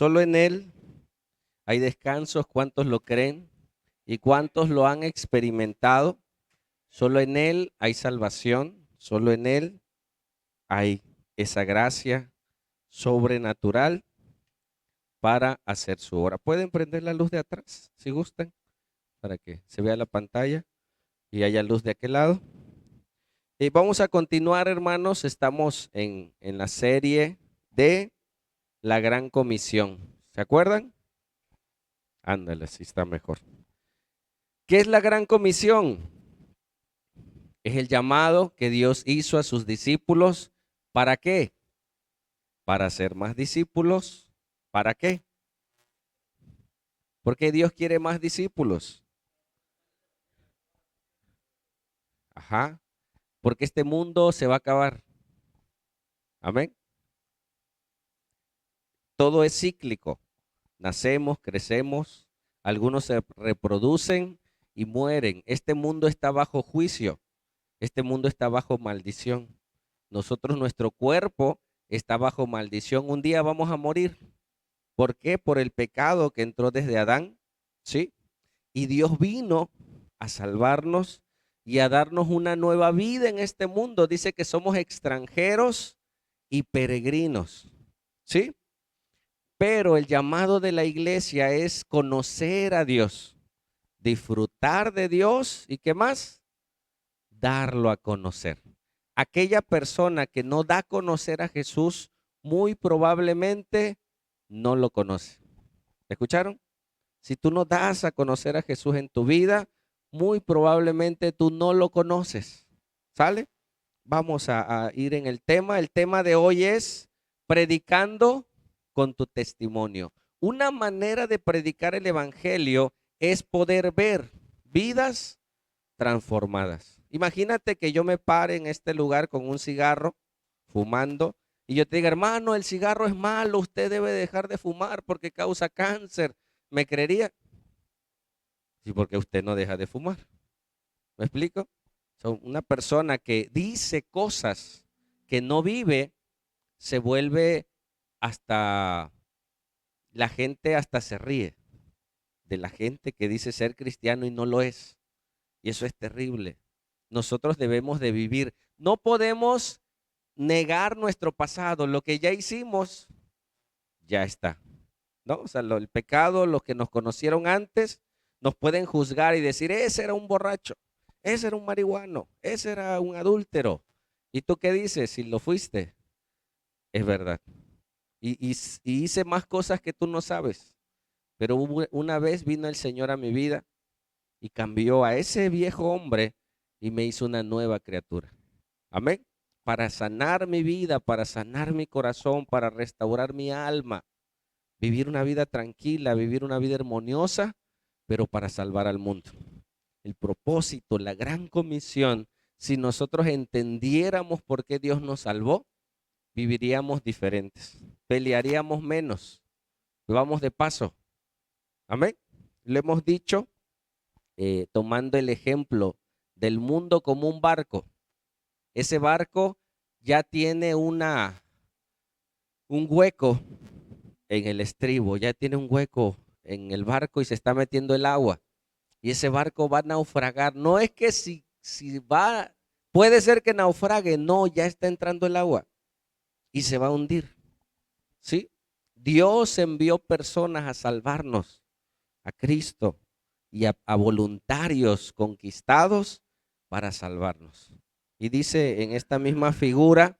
Solo en Él hay descansos. ¿Cuántos lo creen? ¿Y cuántos lo han experimentado? Solo en Él hay salvación. Solo en Él hay esa gracia sobrenatural para hacer su obra. ¿Pueden prender la luz de atrás, si gustan, para que se vea la pantalla y haya luz de aquel lado? Y vamos a continuar, hermanos. Estamos en la serie de la Gran Comisión. ¿Se acuerdan? Ándale, así está mejor. ¿Qué es la Gran Comisión? Es el llamado que Dios hizo a sus discípulos. ¿Para qué? Para ser más discípulos. ¿Para qué? Porque Dios quiere más discípulos. Ajá. Porque este mundo se va a acabar. Amén. Todo es cíclico. Nacemos, crecemos, algunos se reproducen y mueren. Este mundo está bajo juicio. Este mundo está bajo maldición. Nosotros, nuestro cuerpo está bajo maldición. Un día vamos a morir. ¿Por qué? Por el pecado que entró desde Adán, ¿sí? Y Dios vino a salvarnos y a darnos una nueva vida en este mundo. Dice que somos extranjeros y peregrinos, ¿sí? Pero el llamado de la iglesia es conocer a Dios, disfrutar de Dios y ¿qué más? Darlo a conocer. Aquella persona que no da a conocer a Jesús, muy probablemente no lo conoce. ¿Escucharon? Si tú no das a conocer a Jesús en tu vida, muy probablemente tú no lo conoces. ¿Sale? Vamos a ir en el tema. El tema de hoy es predicando con tu testimonio. Una manera de predicar el evangelio es poder ver vidas transformadas. Imagínate que yo me pare en este lugar con un cigarro, fumando, y yo te diga, hermano, el cigarro es malo, usted debe dejar de fumar porque causa cáncer. ¿Me creería? Sí, porque usted no deja de fumar. ¿Me explico? Una persona que dice cosas que no vive, se vuelve hasta, la gente hasta se ríe de la gente que dice ser cristiano y no lo es. Y eso es terrible. Nosotros debemos de vivir. No podemos negar nuestro pasado. Lo que ya hicimos, ya está. ¿No? O sea, el pecado, los que nos conocieron antes, nos pueden juzgar y decir, ese era un borracho, ese era un marihuano, ese era un adúltero. ¿Y tú qué dices? Si lo fuiste, es verdad. Y hice más cosas que tú no sabes. Pero una vez vino el Señor a mi vida y cambió a ese viejo hombre y me hizo una nueva criatura. Amén. Para sanar mi vida, para sanar mi corazón, para restaurar mi alma, vivir una vida tranquila, vivir una vida armoniosa, pero para salvar al mundo. El propósito, la gran comisión, si nosotros entendiéramos por qué Dios nos salvó, viviríamos diferentes, pelearíamos menos, vamos de paso. Amén. Lo hemos dicho, tomando el ejemplo del mundo como un barco. Ese barco ya tiene un hueco en el estribo, ya tiene un hueco en el barco y se está metiendo el agua. Y ese barco va a naufragar. No es que si va, puede ser que naufrague, no, ya está entrando el agua y se va a hundir. ¿Sí? Dios envió personas a salvarnos, a Cristo y a voluntarios conquistados para salvarnos. Y dice en esta misma figura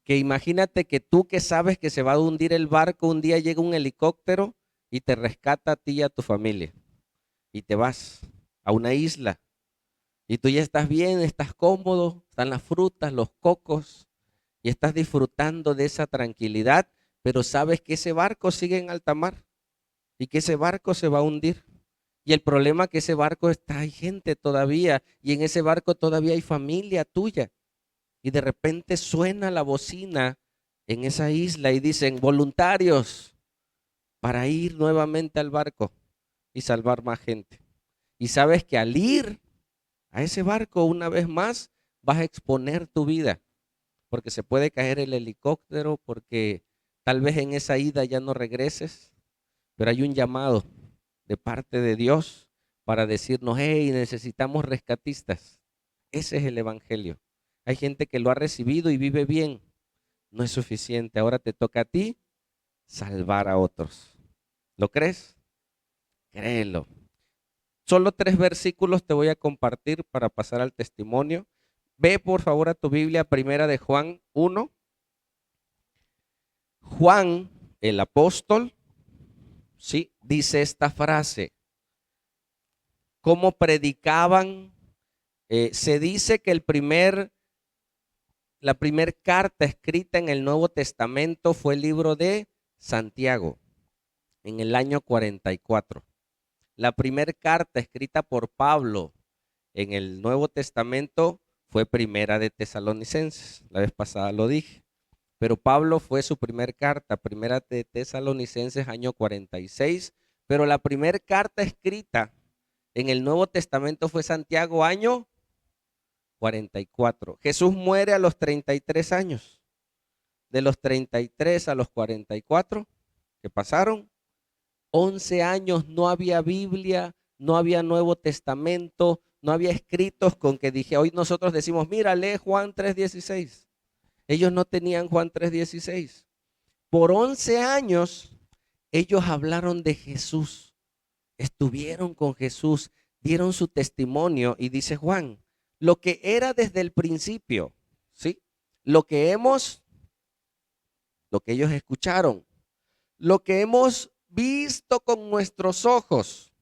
que imagínate que tú que sabes que se va a hundir el barco, un día llega un helicóptero y te rescata a ti y a tu familia y te vas a una isla y tú ya estás bien, estás cómodo, están las frutas, los cocos y estás disfrutando de esa tranquilidad, pero sabes que ese barco sigue en alta mar y que ese barco se va a hundir. Y el problema es que ese barco está, hay gente todavía y en ese barco todavía hay familia tuya. Y de repente suena la bocina en esa isla y dicen voluntarios para ir nuevamente al barco y salvar más gente. Y sabes que al ir a ese barco una vez más vas a exponer tu vida porque se puede caer el helicóptero, porque tal vez en esa ida ya no regreses, pero hay un llamado de parte de Dios para decirnos, hey, necesitamos rescatistas. Ese es el evangelio. Hay gente que lo ha recibido y vive bien. No es suficiente. Ahora te toca a ti salvar a otros. ¿Lo crees? Créelo. Solo 3 versículos te voy a compartir para pasar al testimonio. Ve por favor a tu Biblia, primera de Juan 1. Juan, el apóstol, sí, dice esta frase. ¿Cómo predicaban? Se dice que la primera carta escrita en el Nuevo Testamento fue el libro de Santiago, en el año 44. La primera carta escrita por Pablo en el Nuevo Testamento fue primera de Tesalonicenses. La vez pasada lo dije. Pero Pablo fue su primera carta, primera de Tesalonicenses, año 46. Pero la primera carta escrita en el Nuevo Testamento fue Santiago, año 44. Jesús muere a los 33 años. De los 33 a los 44, ¿qué pasaron? 11 años, no había Biblia, no había Nuevo Testamento, no había escritos con que dije, hoy nosotros decimos, mira, lee Juan 3:16. Ellos no tenían Juan 3:16. Por 11 años, ellos hablaron de Jesús, estuvieron con Jesús, dieron su testimonio y dice Juan, lo que era desde el principio, ¿sí? Lo que ellos escucharon, lo que hemos visto con nuestros ojos,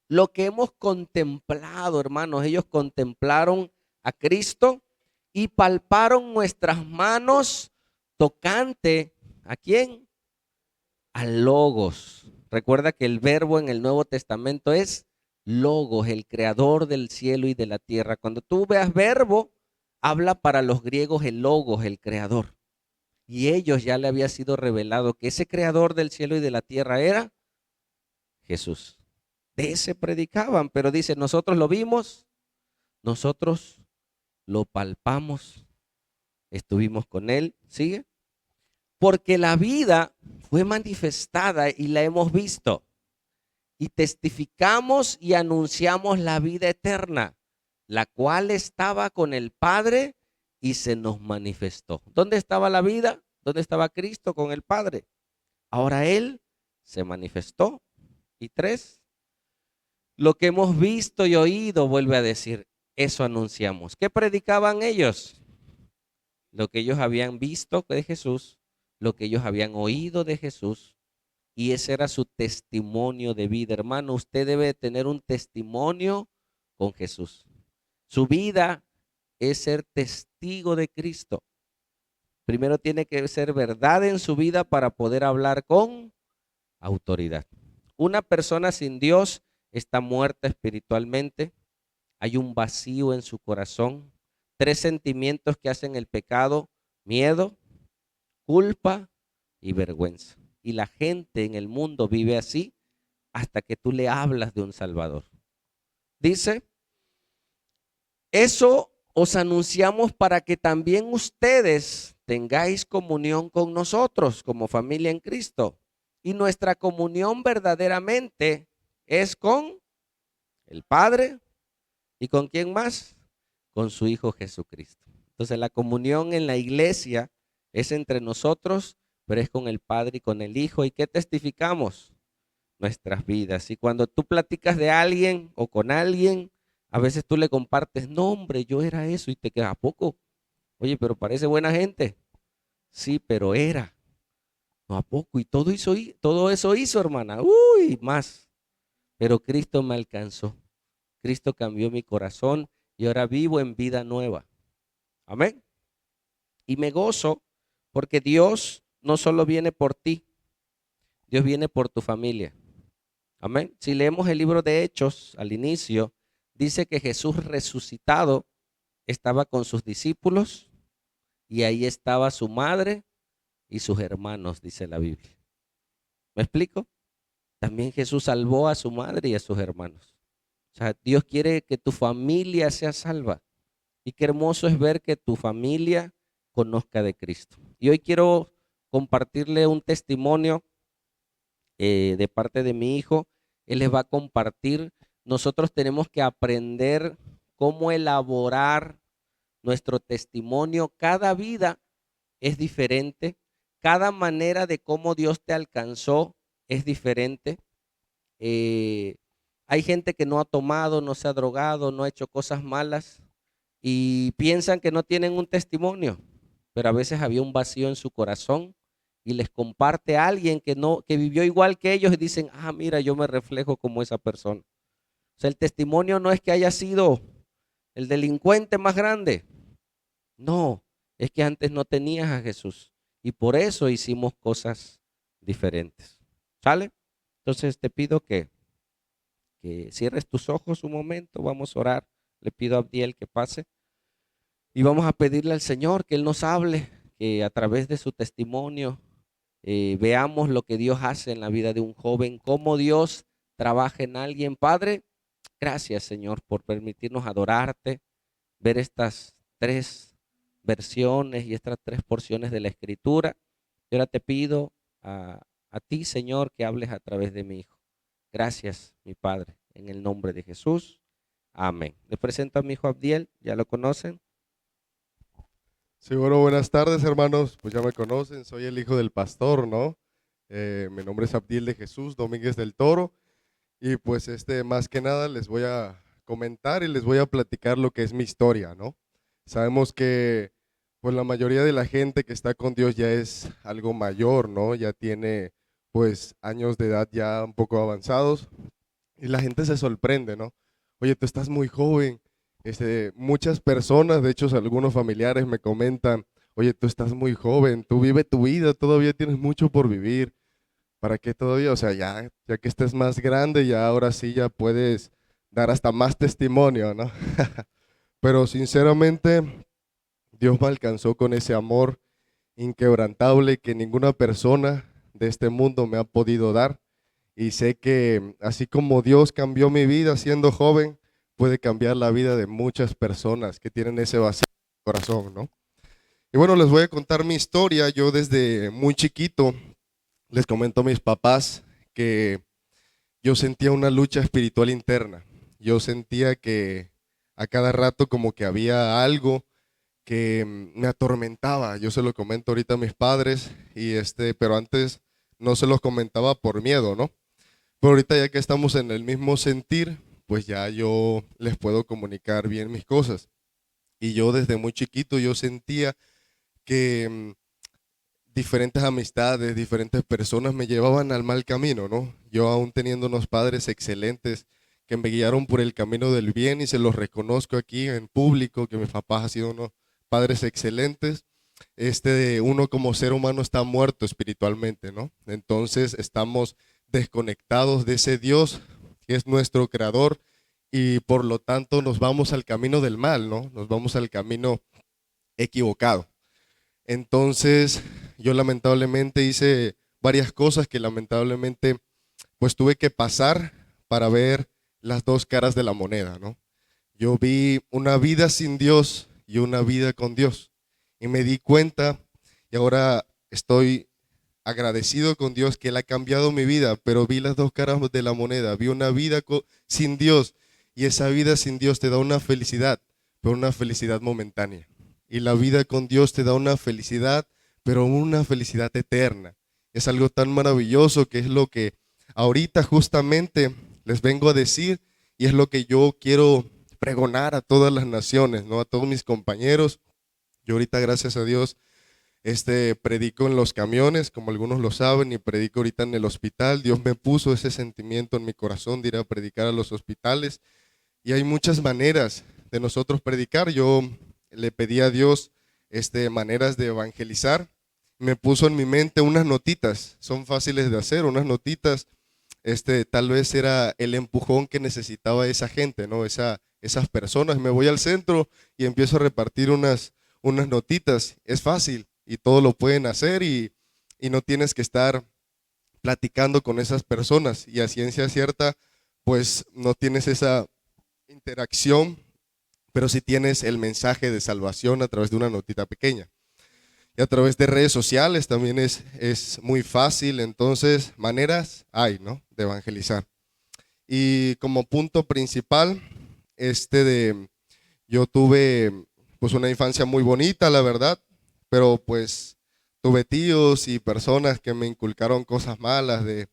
lo que hemos contemplado, hermanos. Ellos contemplaron a Cristo y palparon nuestras manos tocante, ¿a quién? Al Logos. Recuerda que el verbo en el Nuevo Testamento es Logos, el creador del cielo y de la tierra. Cuando tú veas verbo, habla para los griegos el Logos, el creador. Y ellos ya le había sido revelado que ese creador del cielo y de la tierra era Jesús. De ese predicaban, pero dice, nosotros lo vimos, nosotros lo palpamos, estuvimos con él, ¿sigue? Porque la vida fue manifestada y la hemos visto. Y testificamos y anunciamos la vida eterna, la cual estaba con el Padre y se nos manifestó. ¿Dónde estaba la vida? ¿Dónde estaba Cristo con el Padre? Ahora Él se manifestó. Y 3, lo que hemos visto y oído, vuelve a decir, eso anunciamos. ¿Qué predicaban ellos? Lo que ellos habían visto de Jesús, lo que ellos habían oído de Jesús, y ese era su testimonio de vida. Hermano, usted debe tener un testimonio con Jesús. Su vida es ser testigo de Cristo. Primero tiene que ser verdad en su vida para poder hablar con autoridad. Una persona sin Dios está muerta espiritualmente. Hay un vacío en su corazón. 3 sentimientos que hacen el pecado: miedo, culpa y vergüenza. Y la gente en el mundo vive así hasta que tú le hablas de un Salvador. Dice, eso os anunciamos para que también ustedes tengáis comunión con nosotros como familia en Cristo. Y nuestra comunión verdaderamente es con el Padre. ¿Y con quién más? Con su Hijo Jesucristo. Entonces la comunión en la iglesia es entre nosotros, pero es con el Padre y con el Hijo. ¿Y qué testificamos? Nuestras vidas. Y cuando tú platicas de alguien o con alguien, a veces tú le compartes, no hombre, yo era eso, y te queda ¿a poco? Oye, pero parece buena gente. Sí, pero era. No, ¿a poco? Y todo eso hizo, hermana. Uy, más. Pero Cristo me alcanzó. Cristo cambió mi corazón y ahora vivo en vida nueva. Amén. Y me gozo porque Dios no solo viene por ti, Dios viene por tu familia. Amén. Si leemos el libro de Hechos al inicio, dice que Jesús resucitado estaba con sus discípulos y ahí estaba su madre y sus hermanos, dice la Biblia. ¿Me explico? También Jesús salvó a su madre y a sus hermanos. O sea, Dios quiere que tu familia sea salva. Y qué hermoso es ver que tu familia conozca de Cristo. Y hoy quiero compartirle un testimonio de parte de mi hijo. Él les va a compartir. Nosotros tenemos que aprender cómo elaborar nuestro testimonio. Cada vida es diferente. Cada manera de cómo Dios te alcanzó es diferente. Eh, Hay gente que no ha tomado, no se ha drogado, no ha hecho cosas malas y piensan que no tienen un testimonio, pero a veces había un vacío en su corazón y les comparte a alguien que no, que vivió igual que ellos y dicen, ah, mira, yo me reflejo como esa persona. O sea, el testimonio no es que haya sido el delincuente más grande, no, es que antes no tenías a Jesús y por eso hicimos cosas diferentes. ¿Sale? Entonces te pido que cierres tus ojos un momento, vamos a orar. Le pido a Abdiel que pase y vamos a pedirle al Señor que Él nos hable, que a través de su testimonio veamos lo que Dios hace en la vida de un joven, cómo Dios trabaja en alguien. Padre, gracias Señor por permitirnos adorarte, ver estas tres versiones y estas tres porciones de la Escritura. Y ahora te pido a ti, Señor, que hables a través de mi hijo. Gracias, mi Padre, en el nombre de Jesús. Amén. Les presento a mi hijo Abdiel, ya lo conocen. Seguro, buenas tardes, hermanos. Pues ya me conocen, soy el hijo del pastor, ¿no? Mi nombre es Abdiel de Jesús Domínguez del Toro. Y pues más que nada les voy a comentar y les voy a platicar lo que es mi historia, ¿no? Sabemos que pues la mayoría de la gente que está con Dios ya es algo mayor, ¿no? Ya tiene pues años de edad ya un poco avanzados y la gente se sorprende, ¿no? Oye, tú estás muy joven. Muchas personas, de hecho algunos familiares me comentan, oye, tú estás muy joven, tú vive tu vida, todavía tienes mucho por vivir. ¿Para qué todavía? O sea, ya que estés más grande, ya ahora sí ya puedes dar hasta más testimonio, ¿no? Pero sinceramente, Dios me alcanzó con ese amor inquebrantable que ninguna persona de este mundo me ha podido dar. Y sé que así como Dios cambió mi vida siendo joven, puede cambiar la vida de muchas personas que tienen ese vacío en el corazón, ¿no? Y bueno, les voy a contar mi historia. Yo desde muy chiquito les comento a mis papás que yo sentía una lucha espiritual interna. Yo sentía que a cada rato como que había algo que me atormentaba. Yo se lo comento ahorita a mis padres pero antes no se los comentaba por miedo, ¿no? Pero ahorita ya que estamos en el mismo sentir, pues ya yo les puedo comunicar bien mis cosas. Y yo desde muy chiquito yo sentía que diferentes amistades, diferentes personas me llevaban al mal camino, ¿no? Yo aún teniendo unos padres excelentes que me guiaron por el camino del bien y se los reconozco aquí en público, que mis papás han sido unos padres excelentes. Uno como ser humano está muerto espiritualmente, ¿no? Entonces estamos desconectados de ese Dios que es nuestro creador y por lo tanto nos vamos al camino del mal, ¿no? Nos vamos al camino equivocado. Entonces, yo lamentablemente hice varias cosas que lamentablemente pues tuve que pasar para ver las dos caras de la moneda, ¿no? Yo vi una vida sin Dios y una vida con Dios y me di cuenta y ahora estoy agradecido con Dios que Él ha cambiado mi vida, pero vi las dos caras de la moneda, vi una vida sin Dios y esa vida sin Dios te da una felicidad, pero una felicidad momentánea. Y la vida con Dios te da una felicidad, pero una felicidad eterna. Es algo tan maravilloso que es lo que ahorita justamente les vengo a decir y es lo que yo quiero pregonar a todas las naciones, ¿no? A todos mis compañeros. Yo ahorita, gracias a Dios, predico en los camiones, como algunos lo saben, y predico ahorita en el hospital. Dios me puso ese sentimiento en mi corazón de ir a predicar a los hospitales. Y hay muchas maneras de nosotros predicar. Yo le pedí a Dios maneras de evangelizar. Me puso en mi mente unas notitas, son fáciles de hacer, unas notitas. Tal vez era el empujón que necesitaba esa gente, ¿no? Esas personas. Me voy al centro y empiezo a repartir unas notitas. Es fácil y todo lo pueden hacer y no tienes que estar platicando con esas personas. Y a ciencia cierta, pues no tienes esa interacción, pero sí tienes el mensaje de salvación a través de una notita pequeña. Y a través de redes sociales también es muy fácil. Entonces, maneras hay, ¿no?, de evangelizar. Y como punto principal, yo tuve pues una infancia muy bonita, la verdad, pero pues tuve tíos y personas que me inculcaron cosas malas de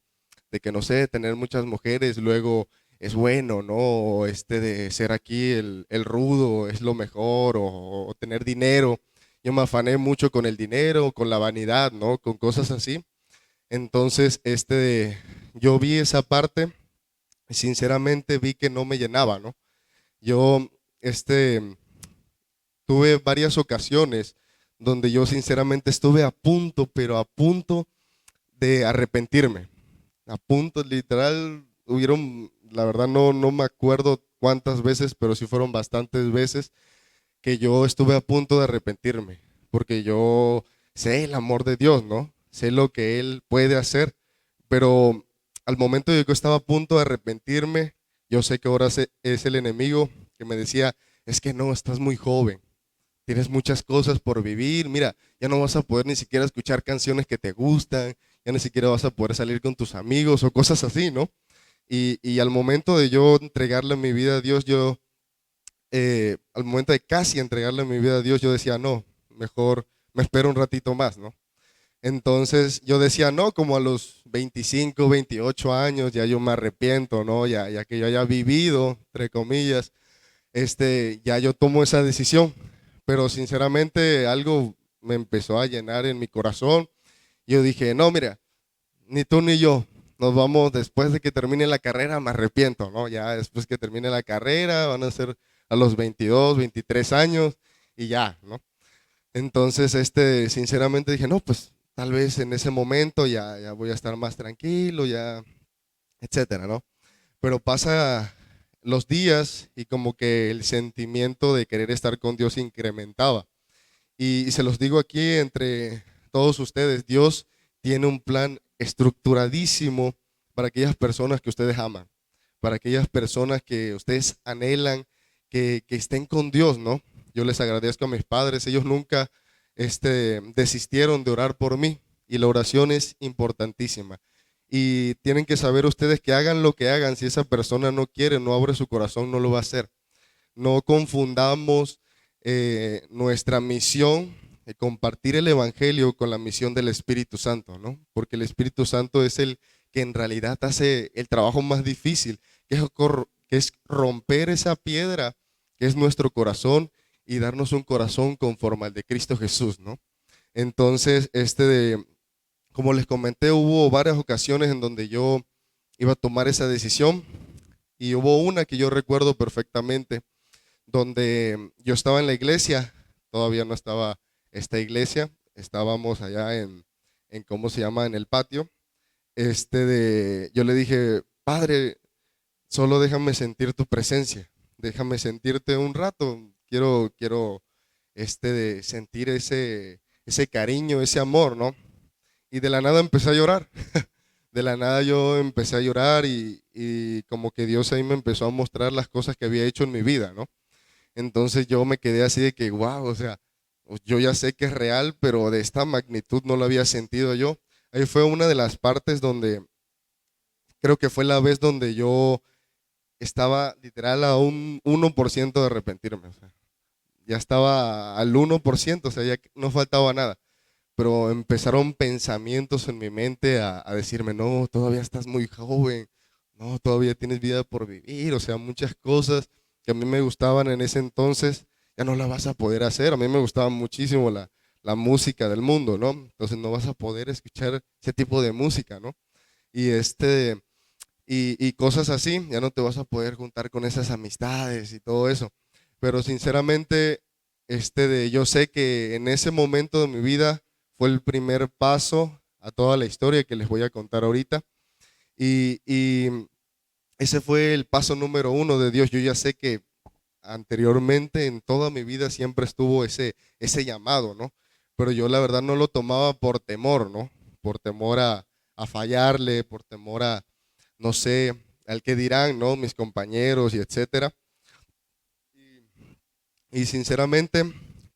que, no sé, tener muchas mujeres luego es bueno, ¿no? O de ser aquí el rudo es lo mejor, o tener dinero. Yo me afané mucho con el dinero, con la vanidad, ¿no? Con cosas así. Entonces, yo vi esa parte y sinceramente vi que no me llenaba, ¿no? Yo, tuve varias ocasiones donde yo sinceramente estuve a punto, pero a punto de arrepentirme. A punto, literal, hubieron, la verdad no me acuerdo cuántas veces, pero sí fueron bastantes veces que yo estuve a punto de arrepentirme, porque yo sé el amor de Dios, ¿no? Sé lo que Él puede hacer, pero al momento de que yo estaba a punto de arrepentirme, yo sé que ahora es el enemigo que me decía, es que no, estás muy joven, tienes muchas cosas por vivir, mira, ya no vas a poder ni siquiera escuchar canciones que te gustan, ya ni siquiera vas a poder salir con tus amigos o cosas así, ¿no? Y al momento de yo entregarle mi vida a Dios, al momento de casi entregarle mi vida a Dios, yo decía, no, mejor me espero un ratito más, ¿no? Entonces yo decía, no, como a los 25, 28 años, ya yo me arrepiento, ¿no? Ya que yo haya vivido, entre comillas, ya yo tomo esa decisión. Pero sinceramente algo me empezó a llenar en mi corazón. Yo dije, no, mira, ni tú ni yo, nos vamos después de que termine la carrera, me arrepiento, ¿no? Ya después que termine la carrera, van a ser a los 22, 23 años y ya, ¿no? Entonces, sinceramente dije, no, pues tal vez en ese momento ya voy a estar más tranquilo, ya, etcétera, ¿no? Pero pasa los días y como que el sentimiento de querer estar con Dios incrementaba. Y se los digo aquí entre todos ustedes, Dios tiene un plan estructuradísimo para aquellas personas que ustedes aman, para aquellas personas que ustedes anhelan que estén con Dios, ¿no? Yo les agradezco a mis padres, ellos nunca desistieron de orar por mí y la oración es importantísima. Y tienen que saber ustedes que hagan lo que hagan, si esa persona no quiere, no abre su corazón, no lo va a hacer. No confundamos nuestra misión de compartir el Evangelio con la misión del Espíritu Santo, ¿no? Porque el Espíritu Santo es el que en realidad hace el trabajo más difícil, que es romper esa piedra que es nuestro corazón y darnos un corazón conforme al de Cristo Jesús, ¿no? Entonces, como les comenté, hubo varias ocasiones en donde yo iba a tomar esa decisión y hubo una que yo recuerdo perfectamente donde yo estaba en la iglesia, todavía no estaba esta iglesia, estábamos allá en ¿cómo se llama?, en el patio. Yo le dije, Padre, solo déjame sentir tu presencia, déjame sentirte un rato, quiero de sentir ese cariño, ese amor, ¿no? Y de la nada empecé a llorar. De la nada yo empecé a llorar y como que Dios ahí me empezó a mostrar las cosas que había hecho en mi vida, ¿no? Entonces yo me quedé así de que, wow, o sea, yo ya sé que es real, pero de esta magnitud no lo había sentido yo. Ahí fue una de las partes donde, creo que fue la vez donde yo estaba literal a un 1% de arrepentirme. O sea, ya estaba al 1%, o sea, ya no faltaba nada. Pero empezaron pensamientos en mi mente a decirme, no, todavía estás muy joven, no, todavía tienes vida por vivir, o sea, muchas cosas que a mí me gustaban en ese entonces, ya no las vas a poder hacer. A mí me gustaba muchísimo la música del mundo, ¿no? Entonces no vas a poder escuchar ese tipo de música, ¿no? Y y cosas así, ya no te vas a poder juntar con esas amistades y todo eso. Pero sinceramente, yo sé que en ese momento de mi vida fue el primer paso a toda la historia que les voy a contar ahorita. Y ese fue el paso número uno de Dios. Yo ya sé que anteriormente en toda mi vida siempre estuvo ese llamado, ¿no? Pero yo la verdad no lo tomaba por temor, ¿no? Por temor a fallarle, por temor a, no sé, al que dirán, ¿no? Mis compañeros y etcétera. Y sinceramente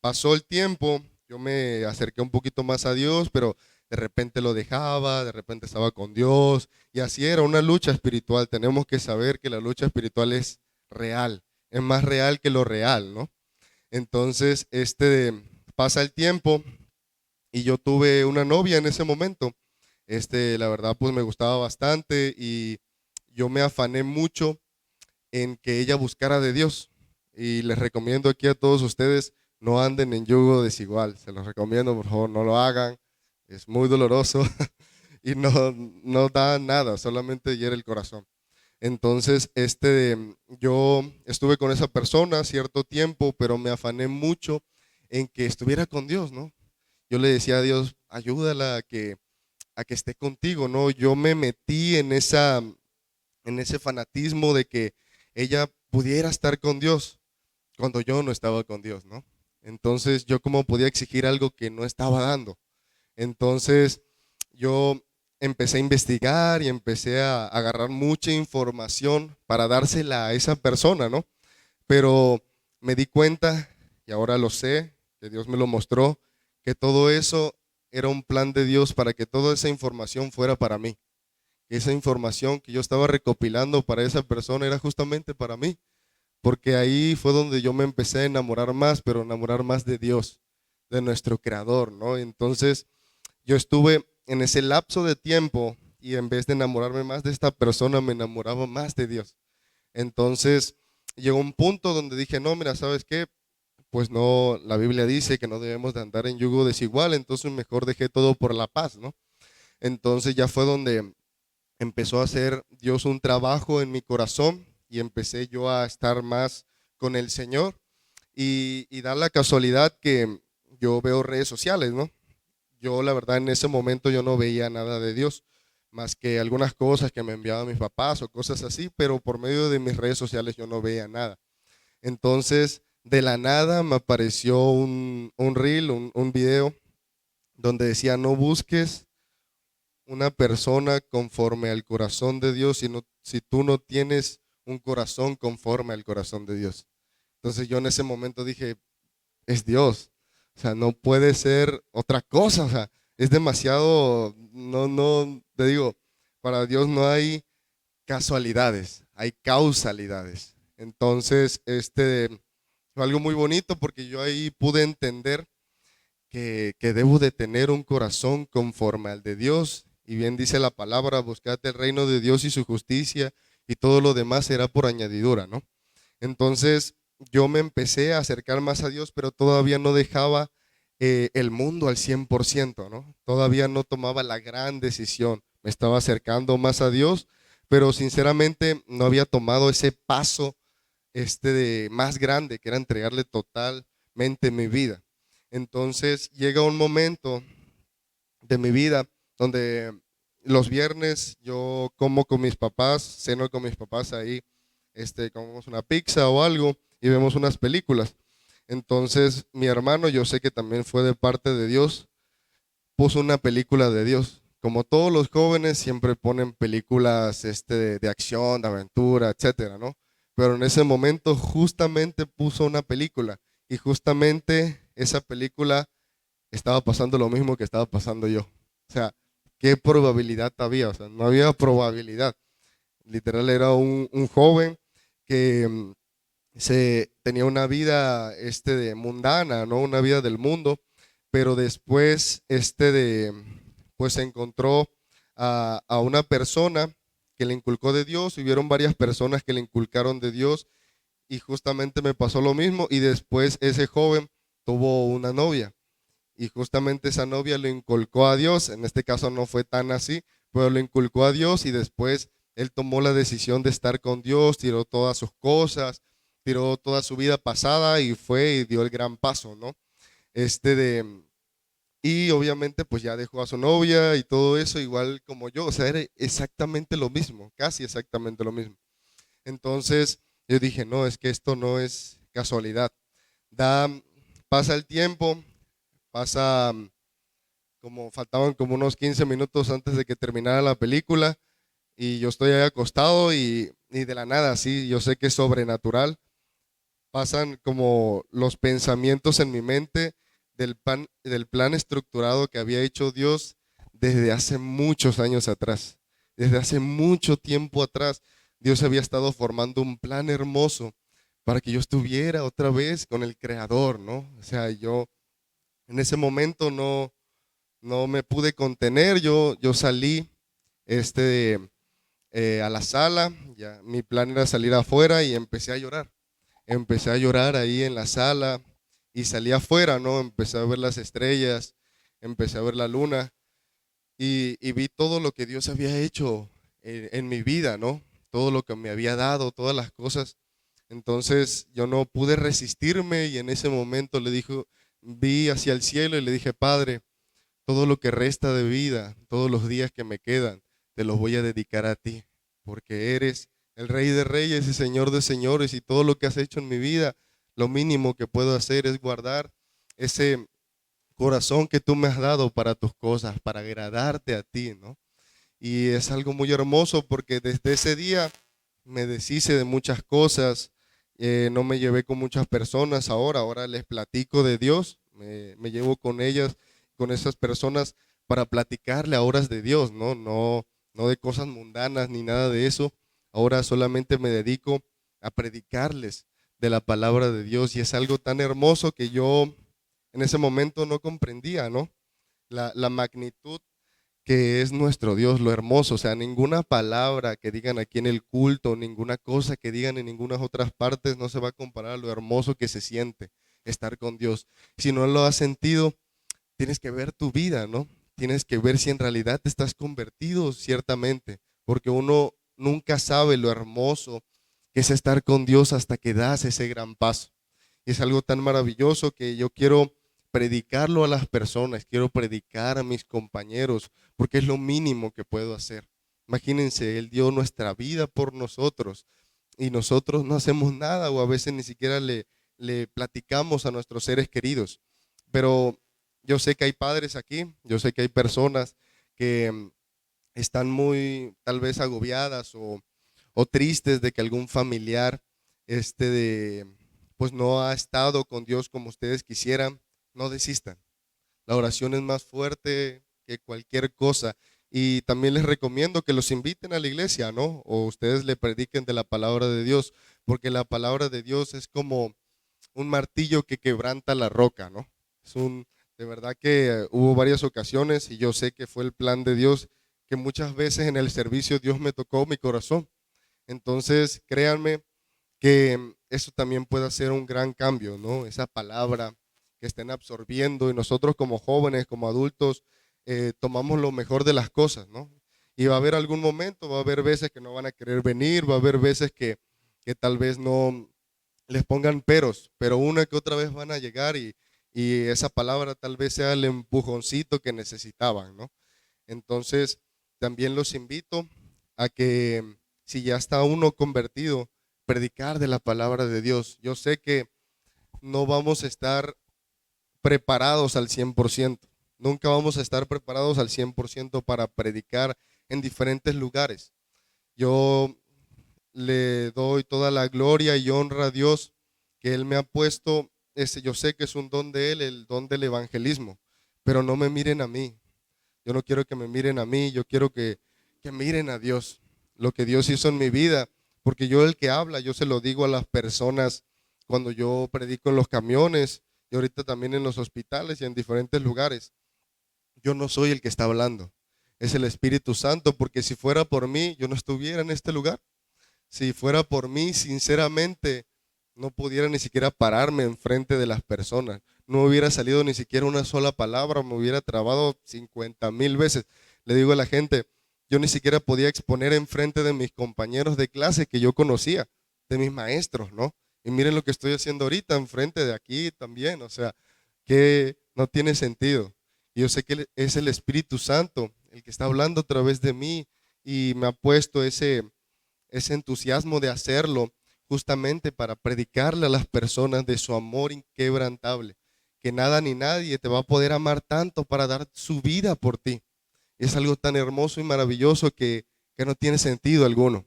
pasó el tiempo yo me acerqué un poquito más a Dios, pero de repente lo dejaba, de repente estaba con Dios, y así era una lucha espiritual. Tenemos que saber que la lucha espiritual es real, es más real que lo real, ¿no? Entonces, pasa el tiempo y yo tuve una novia en ese momento. La verdad, pues me gustaba bastante y yo me afané mucho en que ella buscara de Dios. Y les recomiendo aquí a todos ustedes, no anden en yugo desigual. Se los recomiendo, por favor, no lo hagan. Es muy doloroso y no da nada, solamente hiere el corazón. Entonces, yo estuve con esa persona cierto tiempo, pero me afané mucho en que estuviera con Dios, ¿no? Yo le decía a Dios, ayúdala a que esté contigo, ¿no? Yo me metí en ese fanatismo de que ella pudiera estar con Dios cuando yo no estaba con Dios, ¿no? Entonces, yo cómo podía exigir algo que no estaba dando. Entonces, yo empecé a investigar y empecé a agarrar mucha información para dársela a esa persona, ¿no? Pero me di cuenta, y ahora lo sé, que Dios me lo mostró, que todo eso era un plan de Dios para que toda esa información fuera para mí. Que esa información que yo estaba recopilando para esa persona era justamente para mí, porque ahí fue donde yo me empecé a enamorar más, pero enamorar más de Dios, de nuestro Creador, ¿no? Entonces, yo estuve en ese lapso de tiempo y en vez de enamorarme más de esta persona, me enamoraba más de Dios. Entonces, llegó un punto donde dije, no, mira, ¿sabes qué? Pues no, la Biblia dice que no debemos de andar en yugo desigual, entonces mejor dejé todo por la paz, ¿no? Entonces ya fue donde empezó a hacer Dios un trabajo en mi corazón y empecé yo a estar más con el Señor y da la casualidad que yo veo redes sociales, ¿no? Yo la verdad en ese momento yo no veía nada de Dios, más que algunas cosas que me enviaban mis papás o cosas así, pero por medio de mis redes sociales yo no veía nada. Entonces, de la nada me apareció un reel, un video, donde decía, no busques una persona conforme al corazón de Dios, si tú no tienes un corazón conforme al corazón de Dios. Entonces yo en ese momento dije, es Dios. O sea, no puede ser otra cosa. O sea, es demasiado, no, te digo, para Dios no hay casualidades, hay causalidades. Entonces, fue algo muy bonito porque yo ahí pude entender que debo de tener un corazón conforme al de Dios. Y bien dice la palabra, buscad el reino de Dios y su justicia y todo lo demás será por añadidura, ¿no? Entonces yo me empecé a acercar más a Dios, pero todavía no dejaba el mundo al 100%, ¿no? Todavía no tomaba la gran decisión. Me estaba acercando más a Dios, pero sinceramente no había tomado ese paso de más grande, que era entregarle totalmente mi vida. Entonces llega un momento de mi vida donde los viernes yo como con mis papás, ceno con mis papás ahí, comemos una pizza o algo y vemos unas películas. Entonces mi hermano, yo sé que también fue de parte de Dios, puso una película de Dios. Como todos los jóvenes siempre ponen películas de acción, de aventura, etcétera, ¿no? Pero en ese momento justamente puso una película y justamente esa película estaba pasando lo mismo que estaba pasando yo. O sea, ¿qué probabilidad había? O sea, no había probabilidad. Literal era un joven que tenía una vida de mundana, ¿no? Una vida del mundo, pero después pues se encontró a una persona que le inculcó de Dios, y hubieron varias personas que le inculcaron de Dios, y justamente me pasó lo mismo, y después ese joven tuvo una novia, y justamente esa novia lo inculcó a Dios. En este caso no fue tan así, pero lo inculcó a Dios y después él tomó la decisión de estar con Dios, tiró todas sus cosas, tiró toda su vida pasada y fue y dio el gran paso, ¿no? Y obviamente pues ya dejó a su novia y todo eso igual como yo, o sea, era exactamente lo mismo, casi exactamente lo mismo. Entonces yo dije, no, es que esto no es casualidad. Da, pasa el tiempo, pasa faltaban como unos 15 minutos antes de que terminara la película y yo estoy ahí acostado y de la nada, sí, yo sé que es sobrenatural, pasan como los pensamientos en mi mente del plan estructurado que había hecho Dios desde hace muchos años atrás. Desde hace mucho tiempo atrás, Dios había estado formando un plan hermoso para que yo estuviera otra vez con el Creador, ¿no? O sea, yo en ese momento no me pude contener, yo salí a la sala, ya, mi plan era salir afuera y empecé a llorar. Empecé a llorar ahí en la sala y salí afuera, ¿no? Empecé a ver las estrellas, empecé a ver la luna y vi todo lo que Dios había hecho en mi vida, ¿no? Todo lo que me había dado, todas las cosas. Entonces yo no pude resistirme y en ese momento vi hacia el cielo y le dije, Padre, todo lo que resta de vida, todos los días que me quedan, te los voy a dedicar a ti, porque eres el Rey de Reyes y Señor de Señores y todo lo que has hecho en mi vida, lo mínimo que puedo hacer es guardar ese corazón que tú me has dado para tus cosas, para agradarte a ti, ¿no? Y es algo muy hermoso porque desde ese día me deshice de muchas cosas, no me llevé con muchas personas ahora les platico de Dios, me llevo con ellas, con esas personas para platicarle a horas de Dios, ¿no? No de cosas mundanas ni nada de eso. Ahora solamente me dedico a predicarles de la palabra de Dios y es algo tan hermoso que yo en ese momento no comprendía, ¿no? La magnitud que es nuestro Dios, lo hermoso, o sea, ninguna palabra que digan aquí en el culto, ninguna cosa que digan en ninguna otras partes no se va a comparar a lo hermoso que se siente estar con Dios. Si no lo has sentido, tienes que ver tu vida, ¿no? Tienes que ver si en realidad te estás convertido, ciertamente, porque uno nunca sabe lo hermoso que es estar con Dios hasta que das ese gran paso. Y es algo tan maravilloso que yo quiero predicarlo a las personas, quiero predicar a mis compañeros, porque es lo mínimo que puedo hacer. Imagínense, Él dio nuestra vida por nosotros y nosotros no hacemos nada o a veces ni siquiera le platicamos a nuestros seres queridos. Pero yo sé que hay padres aquí, yo sé que hay personas que están muy tal vez agobiadas o tristes de que algún familiar pues no ha estado con Dios como ustedes quisieran. No desistan. La oración es más fuerte que cualquier cosa. Y también les recomiendo que los inviten a la iglesia, ¿no? O ustedes le prediquen de la palabra de Dios, porque la palabra de Dios es como un martillo que quebranta la roca, ¿no? De verdad que hubo varias ocasiones y yo sé que fue el plan de Dios, que muchas veces en el servicio Dios me tocó mi corazón. Entonces, créanme que eso también puede hacer un gran cambio, ¿no? Esa palabra que estén absorbiendo y nosotros como jóvenes, como adultos, tomamos lo mejor de las cosas, ¿no? Y va a haber algún momento, va a haber veces que no van a querer venir, va a haber veces que tal vez no les pongan peros, pero una que otra vez van a llegar y esa palabra tal vez sea el empujoncito que necesitaban, ¿no? Entonces, también los invito a que si ya está uno convertido, predicar de la palabra de Dios. Yo sé que no vamos a estar preparados al 100%. Nunca vamos a estar preparados al 100% para predicar en diferentes lugares. Yo le doy toda la gloria y honra a Dios que Él me ha puesto, yo sé que es un don de Él, el don del evangelismo, pero no me miren a mí. Yo no quiero que me miren a mí, yo quiero que miren a Dios, lo que Dios hizo en mi vida, porque yo el que habla, yo se lo digo a las personas cuando yo predico en los camiones y ahorita también en los hospitales y en diferentes lugares. Yo no soy el que está hablando, es el Espíritu Santo, porque si fuera por mí, yo no estuviera en este lugar. Si fuera por mí, sinceramente, no pudiera ni siquiera pararme enfrente de las personas. No hubiera salido ni siquiera una sola palabra, me hubiera trabado 50,000 veces. Le digo a la gente, yo ni siquiera podía exponer enfrente de mis compañeros de clase que yo conocía, de mis maestros, ¿no? Y miren lo que estoy haciendo ahorita enfrente de aquí también, o sea, que no tiene sentido. Y yo sé que es el Espíritu Santo el que está hablando a través de mí y me ha puesto ese entusiasmo de hacerlo justamente para predicarle a las personas de su amor inquebrantable, que nada ni nadie te va a poder amar tanto para dar su vida por ti. Es algo tan hermoso y maravilloso que no tiene sentido alguno.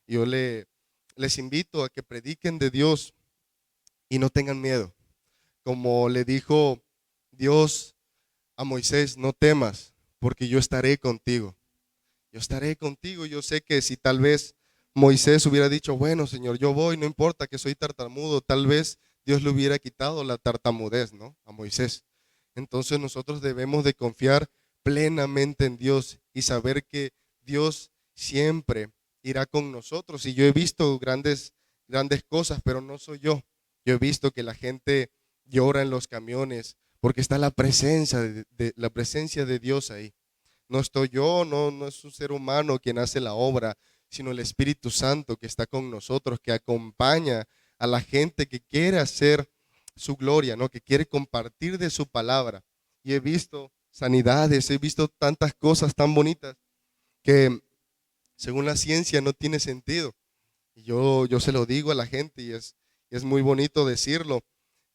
Yo les invito a que prediquen de Dios y no tengan miedo. Como le dijo Dios a Moisés: no temas, porque yo estaré contigo. Yo estaré contigo. Yo sé que si tal vez Moisés hubiera dicho: bueno, Señor, yo voy, no importa que soy tartamudo, tal vez Dios le hubiera quitado la tartamudez, ¿no?, a Moisés. Entonces nosotros debemos de confiar plenamente en Dios y saber que Dios siempre irá con nosotros. Y yo he visto grandes cosas, pero no soy yo. Yo he visto que la gente llora en los camiones porque está la presencia de Dios ahí. No estoy yo, no es un ser humano quien hace la obra, sino el Espíritu Santo que está con nosotros, que acompaña a la gente que quiere hacer su gloria, ¿no?, que quiere compartir de su palabra. Y he visto sanidades, he visto tantas cosas tan bonitas que según la ciencia no tiene sentido. Y yo se lo digo a la gente, y es muy bonito decirlo,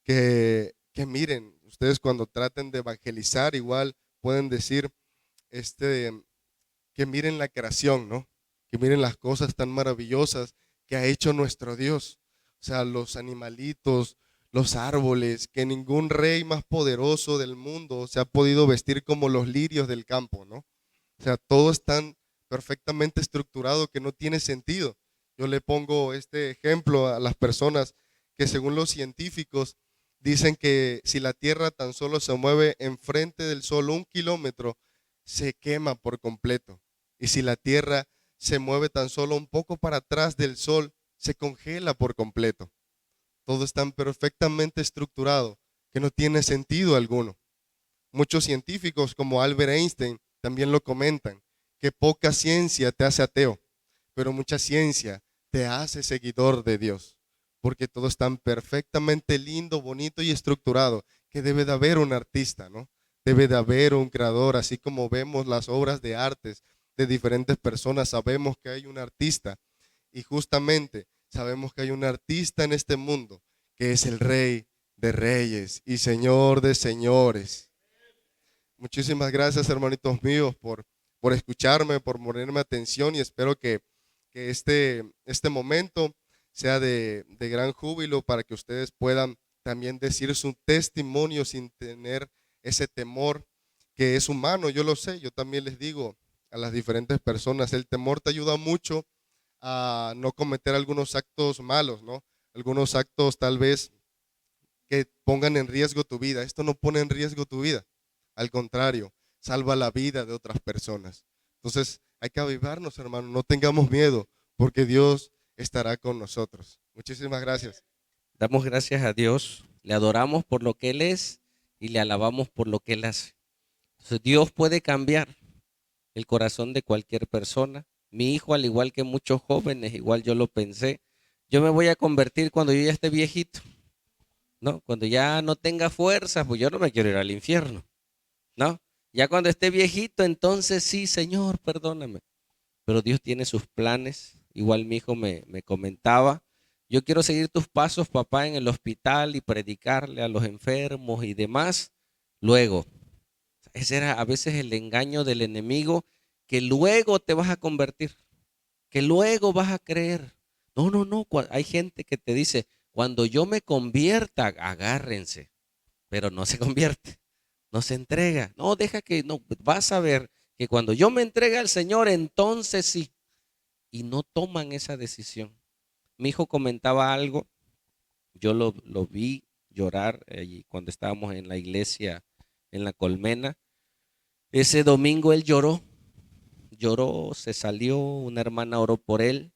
que miren, ustedes cuando traten de evangelizar igual pueden decir, este, que miren la creación, ¿no? Que miren las cosas tan maravillosas que ha hecho nuestro Dios. O sea, los animalitos, los árboles, que ningún rey más poderoso del mundo se ha podido vestir como los lirios del campo, ¿no? O sea, todo es tan perfectamente estructurado que no tiene sentido. Yo le pongo este ejemplo a las personas que según los científicos dicen que si la Tierra tan solo se mueve enfrente del Sol 1 kilómetro, se quema por completo. Y si la Tierra se mueve tan solo un poco para atrás del Sol, se congela por completo. Todo es tan perfectamente estructurado que no tiene sentido alguno. Muchos científicos como Albert Einstein también lo comentan, que poca ciencia te hace ateo, pero mucha ciencia te hace seguidor de Dios, porque todo es tan perfectamente lindo, bonito y estructurado que debe de haber un artista, ¿no? Debe de haber un creador, así como vemos las obras de artes de diferentes personas, sabemos que hay un artista, y justamente sabemos que hay un artista en este mundo que es el Rey de Reyes y Señor de Señores. Muchísimas gracias, hermanitos míos, por escucharme, por ponerme atención, y espero que este momento sea de gran júbilo para que ustedes puedan también decir su testimonio sin tener ese temor que es humano. Yo lo sé, yo también les digo a las diferentes personas, el temor te ayuda mucho a no cometer algunos actos malos, ¿no? Algunos actos tal vez que pongan en riesgo tu vida. Esto no pone en riesgo tu vida. Al contrario, salva la vida de otras personas. Entonces, hay que avivarnos, hermano. No tengamos miedo, porque Dios estará con nosotros. Muchísimas gracias. Damos gracias a Dios, le adoramos por lo que Él es y le alabamos por lo que Él hace. Entonces, Dios puede cambiar el corazón de cualquier persona. Mi hijo, al igual que muchos jóvenes, igual yo lo pensé, yo me voy a convertir cuando yo ya esté viejito, ¿no? Cuando ya no tenga fuerzas, pues yo no me quiero ir al infierno, ¿no? Ya cuando esté viejito, entonces sí, Señor, perdóname. Pero Dios tiene sus planes. Igual mi hijo me comentaba, yo quiero seguir tus pasos, papá, en el hospital y predicarle a los enfermos y demás. Luego, ese era a veces el engaño del enemigo, que luego te vas a convertir, que luego vas a creer. No, no, no. Hay gente que te dice, cuando yo me convierta, agárrense, pero no se convierte, no se entrega. No, deja que, no, vas a ver que cuando yo me entregue al Señor, entonces sí. Y no toman esa decisión. Mi hijo comentaba algo, yo lo vi llorar allí cuando estábamos en la iglesia, en la Colmena. Ese domingo él lloró, se salió, una hermana oró por él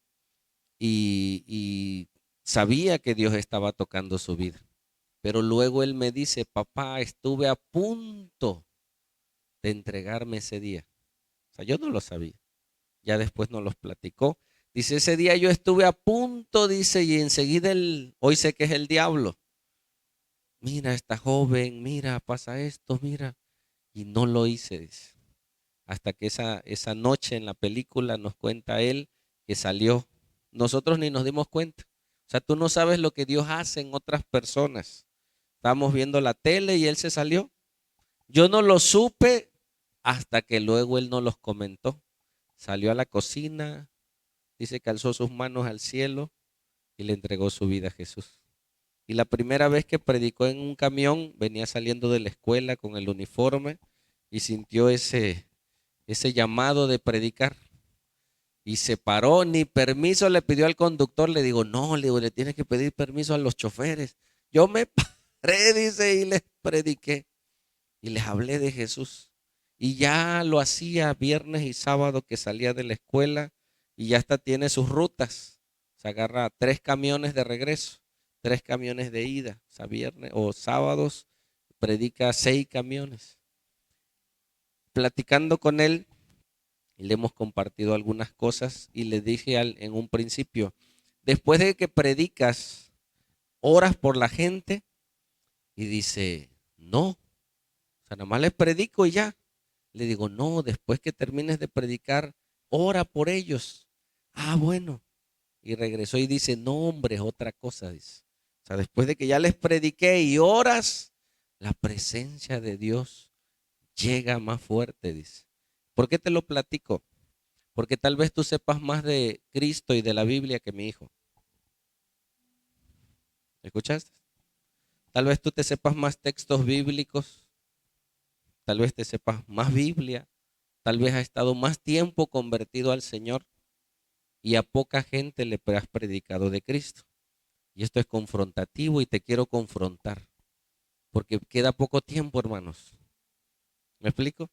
y sabía que Dios estaba tocando su vida. Pero luego él me dice, papá, estuve a punto de entregarme ese día. O sea, yo no lo sabía. Ya después nos los platicó. Dice, ese día yo estuve a punto, dice, y enseguida hoy sé que es el diablo. Mira, esta joven, mira, pasa esto, mira. Y no lo hice, dice. Hasta que esa noche en la película nos cuenta él que salió. Nosotros ni nos dimos cuenta. O sea, tú no sabes lo que Dios hace en otras personas. Estábamos viendo la tele y él se salió. Yo no lo supe hasta que luego él nos los comentó. Salió a la cocina, dice que alzó sus manos al cielo y le entregó su vida a Jesús. Y la primera vez que predicó en un camión, venía saliendo de la escuela con el uniforme y sintió ese llamado de predicar. Y se paró, ni permiso le pidió al conductor. Le digo, no, le digo, le tienes que pedir permiso a los choferes. Yo me paré, dice, y les prediqué. Y les hablé de Jesús. Y ya lo hacía viernes y sábado que salía de la escuela y ya hasta tiene sus rutas. Se agarra 3 camiones de regreso, 3 camiones de ida. O sea, viernes o sábados predica 6 camiones. Platicando con él, le hemos compartido algunas cosas y le dije en un principio, después de que predicas, oras por la gente, y dice, no, o sea, nada más les predico y ya. Le digo, no, después que termines de predicar, ora por ellos. Ah, bueno. Y regresó y dice, no, hombre, es otra cosa, dice. O sea, después de que ya les prediqué y oras, la presencia de Dios llega más fuerte, dice. ¿Por qué te lo platico? Porque tal vez tú sepas más de Cristo y de la Biblia que mi hijo. ¿Escuchaste? Tal vez tú te sepas más textos bíblicos, tal vez te sepas más Biblia, tal vez has estado más tiempo convertido al Señor y a poca gente le has predicado de Cristo. Y esto es confrontativo y te quiero confrontar, porque queda poco tiempo, hermanos. ¿Me explico?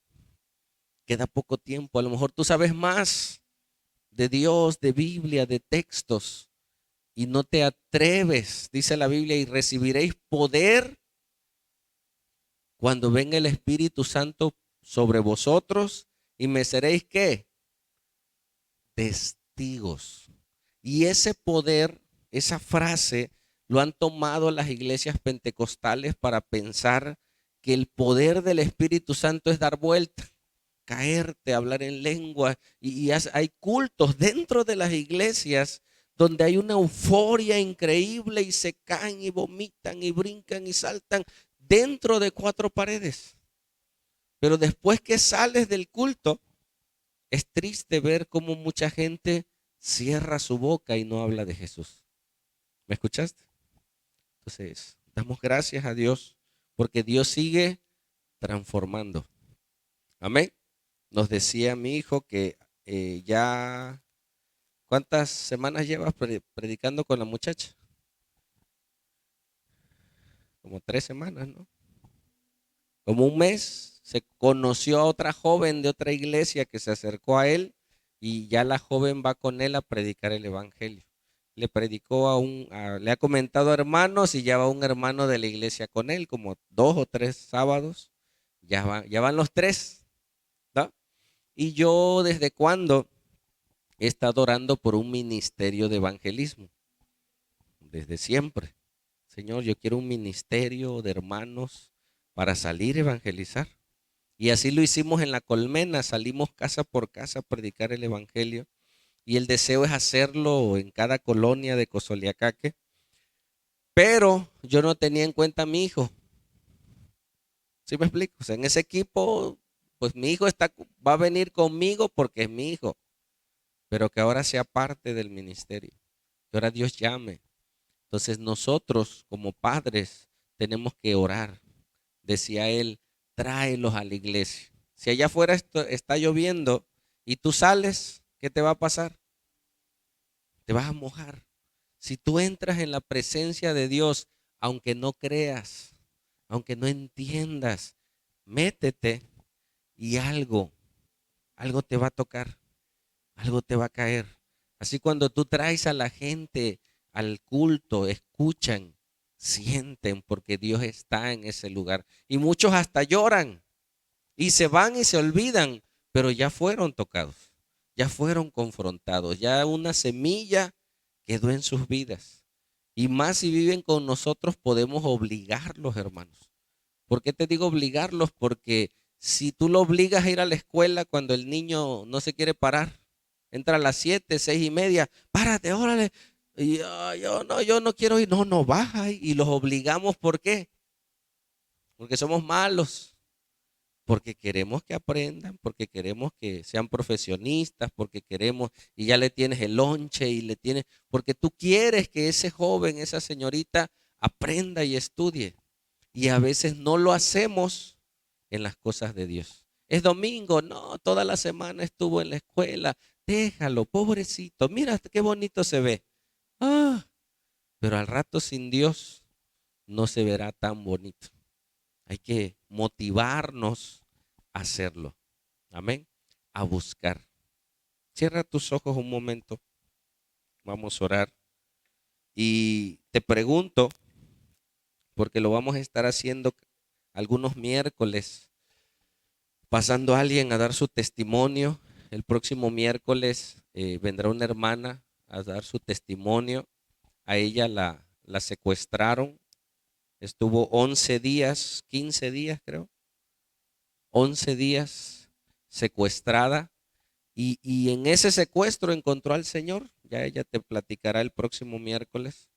Queda poco tiempo. A lo mejor tú sabes más de Dios, de Biblia, de textos, y no te atreves, dice la Biblia, y recibiréis poder cuando venga el Espíritu Santo sobre vosotros, y me seréis ¿qué? Testigos. Y ese poder, esa frase, lo han tomado las iglesias pentecostales para pensar que el poder del Espíritu Santo es dar vuelta, caerte, hablar en lengua. Y hay cultos dentro de las iglesias donde hay una euforia increíble y se caen y vomitan y brincan y saltan dentro de 4 paredes. Pero después que sales del culto, es triste ver cómo mucha gente cierra su boca y no habla de Jesús. ¿Me escuchaste? Entonces, damos gracias a Dios porque Dios sigue transformando. Amén. Nos decía mi hijo que ya, ¿cuántas semanas llevas predicando con la muchacha? Como 3 semanas, ¿no? Como un mes, se conoció a otra joven de otra iglesia que se acercó a él y ya la joven va con él a predicar el evangelio. Le predicó le ha comentado a hermanos y ya va un hermano de la iglesia con él, como 2 o 3 sábados. Ya van los 3, ¿no? Y yo desde cuando he estado orando por un ministerio de evangelismo, desde siempre. Señor, yo quiero un ministerio de hermanos para salir a evangelizar. Y así lo hicimos en La Colmena, salimos casa por casa a predicar el evangelio. Y el deseo es hacerlo en cada colonia de Cosoleacaque. Pero yo no tenía en cuenta a mi hijo. ¿Sí me explico? O sea, en ese equipo, pues mi hijo va a venir conmigo porque es mi hijo. Pero que ahora sea parte del ministerio. Que ahora Dios llame. Entonces nosotros como padres tenemos que orar. Decía él, tráelos a la iglesia. Si allá afuera está lloviendo y tú sales, ¿qué te va a pasar? Te vas a mojar. Si tú entras en la presencia de Dios, aunque no creas, aunque no entiendas, métete y algo te va a tocar, algo te va a caer. Así cuando tú traes a la gente al culto, escuchan, sienten porque Dios está en ese lugar. Y muchos hasta lloran y se van y se olvidan, pero ya fueron tocados, ya fueron confrontados, ya una semilla quedó en sus vidas. Y más si viven con nosotros, podemos obligarlos, hermanos. ¿Por qué te digo obligarlos? Porque si tú lo obligas a ir a la escuela cuando el niño no se quiere parar, entra a las 7, 6:30, párate, órale. Y yo no quiero ir, no baja. Y los obligamos, ¿por qué? Porque somos malos, porque queremos que aprendan, porque queremos que sean profesionistas, porque queremos, y ya le tienes el lonche y le tienes, porque tú quieres que ese joven, esa señorita aprenda y estudie. Y a veces no lo hacemos en las cosas de Dios. Es domingo, no, toda la semana estuvo en la escuela. Déjalo, pobrecito, mira qué bonito se ve. Ah, pero al rato sin Dios no se verá tan bonito. Hay que motivarnos a hacerlo. Amén. A buscar. Cierra tus ojos un momento. Vamos a orar. Y te pregunto, porque lo vamos a estar haciendo algunos miércoles, pasando a alguien a dar su testimonio. El próximo miércoles vendrá una hermana a dar su testimonio. A ella la secuestraron. Estuvo 11 días, 15 días creo, 11 días secuestrada. Y en ese secuestro encontró al Señor. Ya ella te platicará el próximo miércoles.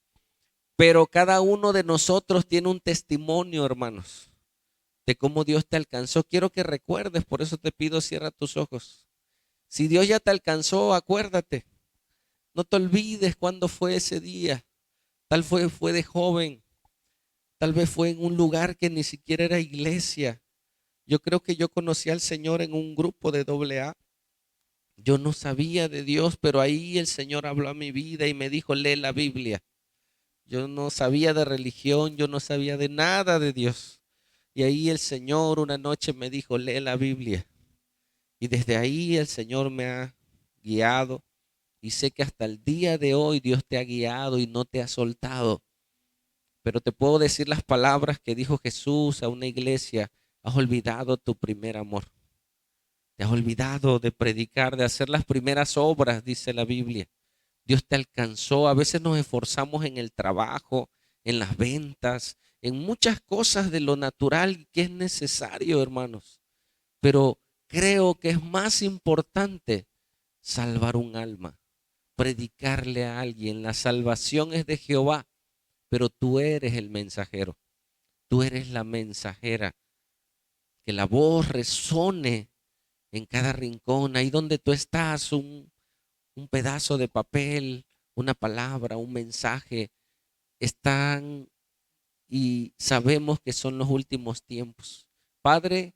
Pero cada uno de nosotros tiene un testimonio, hermanos, de cómo Dios te alcanzó. Quiero que recuerdes, por eso te pido, cierra tus ojos. Si Dios ya te alcanzó, acuérdate. No te olvides cuándo fue ese día. Fue de joven. Tal vez fue en un lugar que ni siquiera era iglesia. Yo creo que yo conocí al Señor en un grupo de AA. Yo no sabía de Dios, pero ahí el Señor habló a mi vida y me dijo, lee la Biblia. Yo no sabía de religión, yo no sabía de nada de Dios. Y ahí el Señor una noche me dijo, lee la Biblia. Y desde ahí el Señor me ha guiado. Y sé que hasta el día de hoy Dios te ha guiado y no te ha soltado. Pero te puedo decir las palabras que dijo Jesús a una iglesia. Has olvidado tu primer amor. Te has olvidado de predicar, de hacer las primeras obras, dice la Biblia. Dios te alcanzó. A veces nos esforzamos en el trabajo, en las ventas, en muchas cosas de lo natural que es necesario, hermanos. Pero creo que es más importante salvar un alma, predicarle a alguien. La salvación es de Jehová, pero tú eres el mensajero. Tú eres la mensajera. Que la voz resone en cada rincón, ahí donde tú estás, un pedazo de papel, una palabra, un mensaje, están y sabemos que son los últimos tiempos. Padre,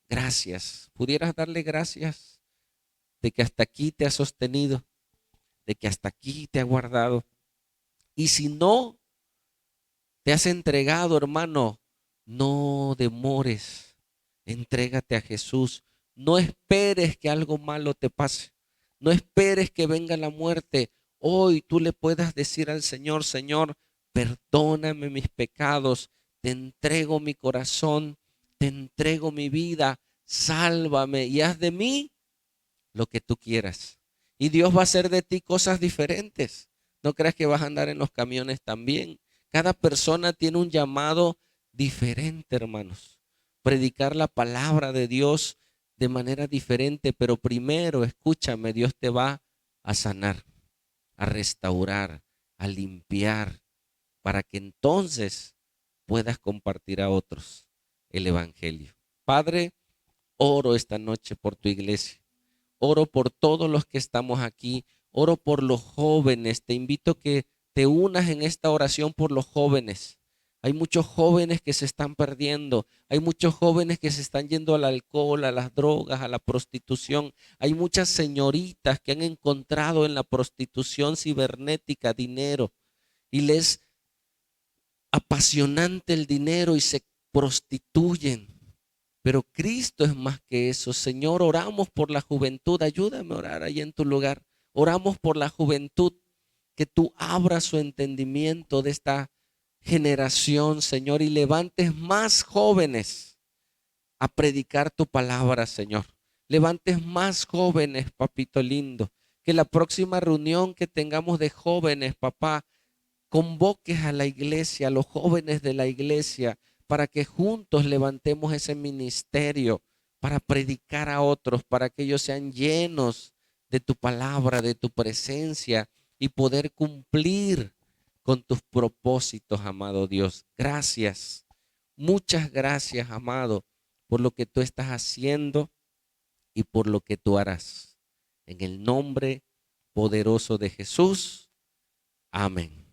gracias. ¿Pudieras darle gracias de que hasta aquí te ha sostenido, de que hasta aquí te ha guardado? Y si no te has entregado, hermano, no demores, entrégate a Jesús. No esperes que algo malo te pase. No esperes que venga la muerte. Hoy tú le puedas decir al Señor, Señor, perdóname mis pecados, te entrego mi corazón, te entrego mi vida, sálvame y haz de mí lo que tú quieras. Y Dios va a hacer de ti cosas diferentes. No creas que vas a andar en los camiones también. Cada persona tiene un llamado diferente, hermanos. Predicar la palabra de Dios de manera diferente, pero primero, escúchame, Dios te va a sanar, a restaurar, a limpiar, para que entonces puedas compartir a otros el Evangelio. Padre, oro esta noche por tu iglesia. Oro por todos los que estamos aquí. Oro por los jóvenes. Te invito a que te unas en esta oración por los jóvenes. Hay muchos jóvenes que se están perdiendo. Hay muchos jóvenes que se están yendo al alcohol, a las drogas, a la prostitución. Hay muchas señoritas que han encontrado en la prostitución cibernética dinero y les apasionante el dinero y se prostituyen. Pero Cristo es más que eso. Señor, oramos por la juventud. Ayúdame a orar ahí en tu lugar. Oramos por la juventud. Que tú abras su entendimiento de esta generación, Señor, y levantes más jóvenes a predicar tu palabra, Señor. Levantes más jóvenes, papito lindo. Que la próxima reunión que tengamos de jóvenes, papá, convoques a la iglesia, a los jóvenes de la iglesia, para que juntos levantemos ese ministerio, para predicar a otros, para que ellos sean llenos de tu palabra, de tu presencia y poder cumplir con tus propósitos, amado Dios. Gracias, muchas gracias, amado, por lo que tú estás haciendo y por lo que tú harás. En el nombre poderoso de Jesús. Amén.